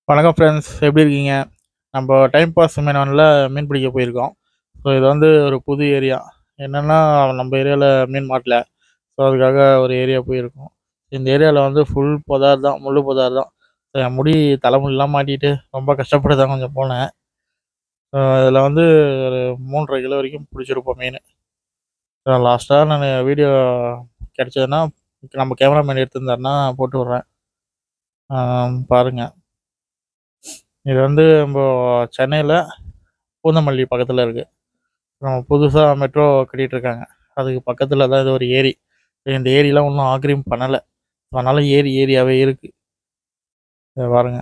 வணக்கம் ஃப்ரெண்ட்ஸ், எப்படி இருக்கீங்க? நம்ம டைம் பாஸ் மீனவன்ல மீன் பிடிக்க போயிருக்கோம். ஸோ இது வந்து ஒரு புது ஏரியா. என்னென்னா நம்ம ஏரியாவில் மீன் மாட்டல. ஸோ அதுக்காக ஒரு ஏரியா போயிருக்கோம். இந்த ஏரியாவில் வந்து ஃபுல் புதார் தான், முள்ளு புதார் தான். என் முடி தலைமுடிலாம் மாட்டிட்டு ரொம்ப கஷ்டப்பட்டு தான் கொஞ்சம் போனேன். இதில் வந்து ஒரு 3.5 கிலோ வரைக்கும் பிடிச்சிருப்போம் மீன். லாஸ்ட்டாக நான் வீடியோ கிடச்சதுன்னா நம்ம கேமராமேன் எடுத்திருந்தாருன்னா போட்டு விட்றேன். பாருங்கள். இது வந்து நம்ம சென்னையில் பூந்தமல்லி பக்கத்தில் இருக்குது. புதுசாக மெட்ரோ கட்டிகிட்ருக்காங்க. அதுக்கு பக்கத்தில் தான் இது ஒரு ஏரி. இந்த ஏரிலாம் இன்னும் ஆக்கிரமிப்பு பண்ணலை. அதனால் ஏரியாவே இருக்குது. இதை பாருங்க.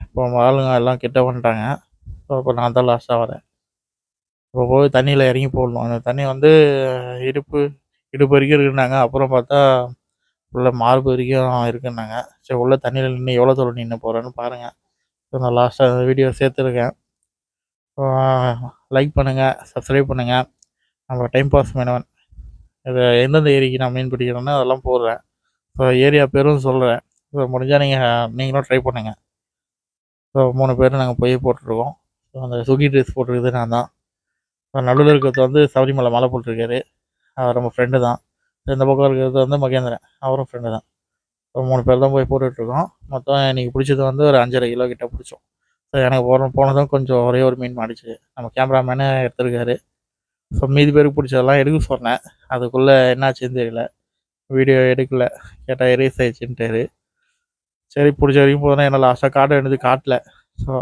இப்போ ஆளுங்க எல்லாம் கிட்ட வந்துட்டாங்க. ஸோ இப்போ நான் தான் லாஸ்ட்டாக வரேன். இப்போ போய் தண்ணியில் இறங்கி போடணும். அந்த தண்ணி வந்து இடுப்பு இடுப்பு வரைக்கும் இருக்குன்னாங்க. அப்புறம் பார்த்தா உள்ள மார்பு வரைக்கும் இருக்குன்னாங்க. சரி, உள்ள தண்ணியில் நின்று எவ்வளோ தூரம் நின்று போகிறேன்னு பாருங்கள். ஸோ நான் லாஸ்ட்டாக வீடியோ சேர்த்துருக்கேன். லைக் பண்ணுங்கள், சப்ஸ்கிரைப் பண்ணுங்கள். நம்ம டைம் பாஸ் மீனவன். இது எந்தெந்த ஏரிக்கு நான் மீன் பிடிக்கிறேனோ அதெல்லாம் போடுறேன். ஸோ ஏரியா பேரும் சொல்கிறேன். ஸோ முடிஞ்சால் நீங்களும் ட்ரை பண்ணுங்கள். ஸோ 3 பேர் நாங்கள் போய் போட்டிருக்கோம். ஸோ அந்த சுகி ட்ரெஸ் போட்டிருக்குது நான் தான். நடுவில் இருக்கிறது வந்து சபரிமலை மாலை போட்டிருக்காரு. அவர் நம்ம ஃப்ரெண்டு தான். இந்த பக்கம் இருக்கிறது வந்து மகேந்திரன், அவரும் ஃப்ரெண்டு தான். ஸோ 3 பேர் தான் போய் போட்டுட்ருக்கோம். மொத்தம் இன்றைக்கி பிடிச்சது வந்து ஒரு 5.5 கிலோ கிட்ட பிடிச்சோம். ஸோ எனக்கு போனதும் கொஞ்சம் ஒரே ஒரு மீன் மாடிச்சு. நம்ம கேமராமேனே எடுத்திருக்காரு. ஸோ மீதி பேருக்கு பிடிச்சதெல்லாம் எடுக்க சொன்னேன். அதுக்குள்ளே என்னாச்சுன்னு தெரியல. வீடியோ எடுக்கல. கேட்டால் எரேஸ் ஆயிடுச்சுன்ட்டாரு. சரி, பிடிச்ச வரைக்கும் போனேன். ஏன்னா லாஸ்ட்டாக காட்ட வேண்டியது காட்டல. ஸோ